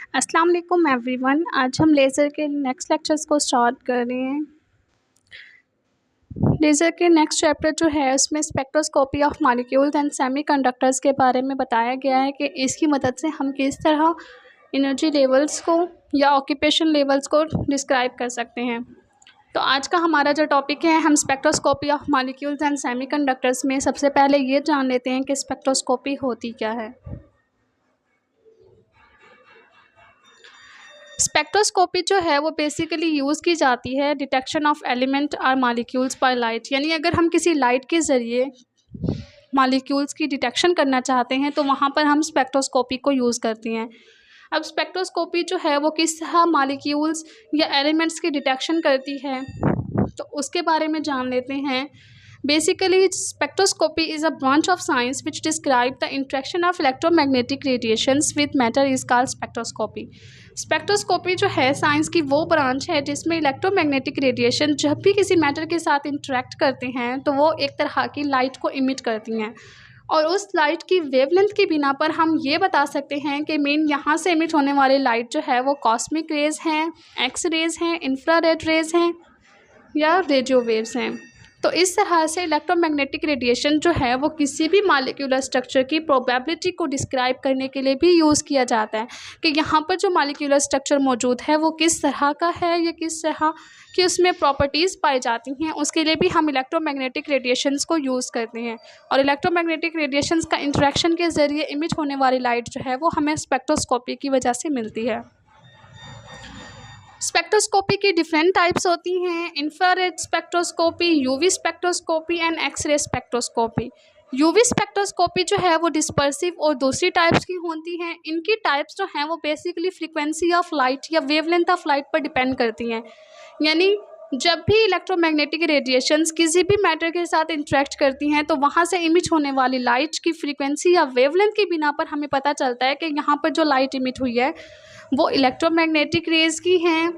अस्सलाम वालेकुम एवरीवन। आज हम लेज़र के नेक्स्ट लेक्चर्स को स्टार्ट कर रहे हैं। लेज़र के नेक्स्ट चैप्टर जो है उसमें spectroscopy of molecules and semiconductors के बारे में बताया गया है कि इसकी मदद से हम किस तरह एनर्जी लेवल्स को या ऑक्यूपेशन लेवल्स को डिस्क्राइब कर सकते हैं। तो आज का हमारा जो टॉपिक है, हम spectroscopy of molecules and semiconductors में सबसे पहले ये जान लेते हैं कि स्पेक्ट्रोस्कोपी होती क्या है। स्पेक्ट्रोस्कोपी जो है वो बेसिकली यूज़ की जाती है डिटेक्शन ऑफ एलिमेंट और मॉलिक्यूल्स पर लाइट, यानी अगर हम किसी लाइट के ज़रिए मॉलिक्यूल्स की डिटेक्शन करना चाहते हैं तो वहाँ पर हम स्पेक्ट्रोस्कोपी को यूज़ करते हैं। अब स्पेक्ट्रोस्कोपी जो है वो किस तरह मॉलिक्यूल्स या एलिमेंट्स की डिटेक्शन करती है तो उसके बारे में जान लेते हैं। Basically, spectroscopy is a branch of science which describes the interaction of electromagnetic radiations with matter is called spectroscopy. Spectroscopy जो है साइंस की वो ब्रांच है जिसमें इलेक्ट्रोमैग्नेटिक रेडिएशन जब भी किसी मैटर के साथ इंटरेक्ट करते हैं तो वो एक तरह की लाइट को इमिट करती हैं, और उस लाइट की वेवलेंथ की बिना पर हम ये बता सकते हैं कि मेन यहाँ से इमिट होने वाली लाइट जो है वो कॉस्मिक रेज़ हैं, एक्स रेज़ हैं, इंफ्रारेड रेज़ हैं या रेडियो वेव्स हैं। तो इस तरह से इलेक्ट्रोमैग्नेटिक रेडिएशन जो है वो किसी भी मॉलिक्यूलर स्ट्रक्चर की प्रोबेबिलिटी को डिस्क्राइब करने के लिए भी यूज़ किया जाता है कि यहाँ पर जो मॉलिक्यूलर स्ट्रक्चर मौजूद है वो किस तरह का है या किस तरह की उसमें प्रॉपर्टीज़ पाई जाती हैं, उसके लिए भी हम इलेक्ट्रोमैग्नेटिक रेडिएशंस को यूज़ करते हैं। और इलेक्ट्रोमैग्नेटिक रेडिएशंस का इंटरेक्शन के ज़रिए इमिट होने वाली लाइट जो है वो हमें स्पेक्ट्रोस्कोपी की वजह से मिलती है। स्पेक्ट्रोस्कोपी की डिफरेंट टाइप्स होती हैं, infrared spectroscopy, UV spectroscopy and X-ray spectroscopy. UV spectroscopy जो है वो डिस्पर्सिव और दूसरी टाइप्स की होती हैं। इनकी टाइप्स जो हैं वो बेसिकली फ्रीक्वेंसी ऑफ लाइट या वेवलेंथ ऑफ लाइट पर डिपेंड करती हैं, यानी जब भी इलेक्ट्रोमैग्नेटिक रेडिएशंस किसी भी मैटर के साथ इंटरेक्ट करती हैं तो वहाँ से इमिट होने वाली लाइट की फ्रीक्वेंसी या वेवलेंथ की बिना पर हमें पता चलता है कि यहाँ पर जो लाइट इमिट हुई है वो इलेक्ट्रोमैग्नेटिक रेज़ की हैं,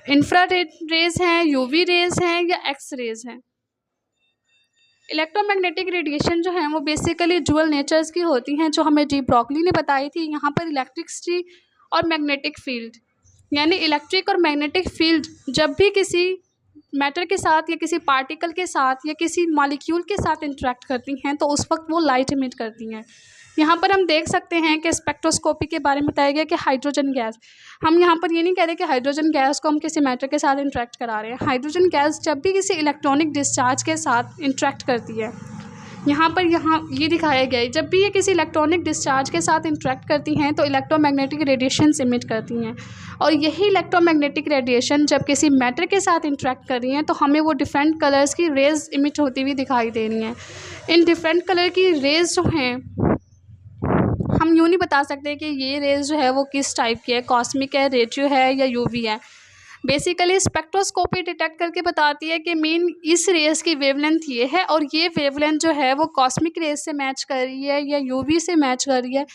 इंफ्रारेड रेज़ हैं, यूवी रेज़ हैं या एक्स रेज़ हैं। इलेक्ट्रोमैग्नेटिक रेडिएशन जो है वो बेसिकली डुअल नेचर्स की होती हैं जो हमें डी ब्रॉगली ने बताई थी। यहाँ पर इलेक्ट्रिसिटी और मैग्नेटिक फील्ड, यानी इलेक्ट्रिक और मैग्नेटिक फील्ड जब भी किसी मैटर के साथ या किसी पार्टिकल के साथ या किसी मॉलिक्यूल के साथ इंटरेक्ट करती हैं तो उस वक्त वो लाइट इमिट करती हैं। यहाँ पर हम देख सकते हैं कि स्पेक्ट्रोस्कोपी के बारे में बताया गया कि हाइड्रोजन गैस, हम यहाँ पर ये नहीं कह रहे कि हाइड्रोजन गैस को हम किसी मैटर के साथ इंटरेक्ट करा रहे हैं। हाइड्रोजन गैस जब भी किसी इलेक्ट्रॉनिक डिस्चार्ज के साथ इंटरेक्ट करती है, यहाँ ये दिखाया गया है, जब भी ये किसी इलेक्ट्रॉनिक डिस्चार्ज के साथ इंटरेक्ट करती हैं तो इलेक्ट्रोमैग्नेटिक रेडिएशन इमिट करती हैं, और यही इलेक्ट्रोमैग्नेटिक रेडिएशन जब किसी मैटर के साथ इंटरेक्ट कर रही हैं तो हमें वो डिफरेंट कलर्स की रेज़ इमिट होती हुई दिखाई दे रही हैं। इन डिफरेंट कलर की रेज़ जो हैं हम यूँ नहीं बता सकते कि ये रेज़ जो है वो किस टाइप की है, कॉस्मिक है, रेडियो है या यूवी है। बेसिकली स्पेक्ट्रोस्कोपी डिटेक्ट करके बताती है कि मेन इस रेज़ की वेवलेंथ ये है और ये वेवलेंथ जो है वो कॉस्मिक रेज़ से मैच कर रही है या यूवी से मैच कर रही है।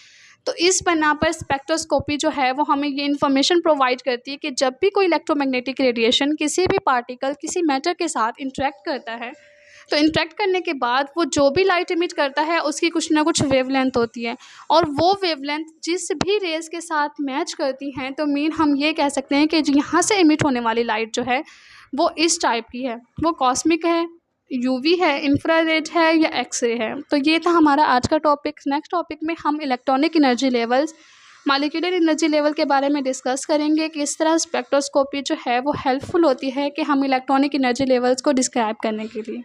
तो इस बना पर स्पेक्ट्रोस्कोपी जो है वो हमें ये इन्फॉर्मेशन प्रोवाइड करती है कि जब भी कोई इलेक्ट्रोमैग्नेटिक रेडिएशन किसी भी पार्टिकल किसी मैटर के साथ इंटरेक्ट करता है तो इंटरेक्ट करने के बाद वो जो भी लाइट इमिट करता है उसकी कुछ ना कुछ वेवलेंथ होती है, और वो वेवलेंथ जिस भी रेज़ के साथ मैच करती हैं तो मीन हम ये कह सकते हैं कि यहाँ से इमिट होने वाली लाइट जो है वो इस टाइप की है, वो कॉस्मिक है, यूवी है, इंफ्रारेड है या एक्सरे है। तो ये था हमारा आज का टॉपिक। नेक्स्ट टॉपिक में हम electronic energy levels, molecular energy level के बारे में डिस्कस करेंगे कि इस तरह स्पेक्ट्रोस्कोपी जो है वो हेल्पफुल होती है कि हम इलेक्ट्रॉनिक एनर्जी लेवल्स को डिस्क्राइब करने के लिए।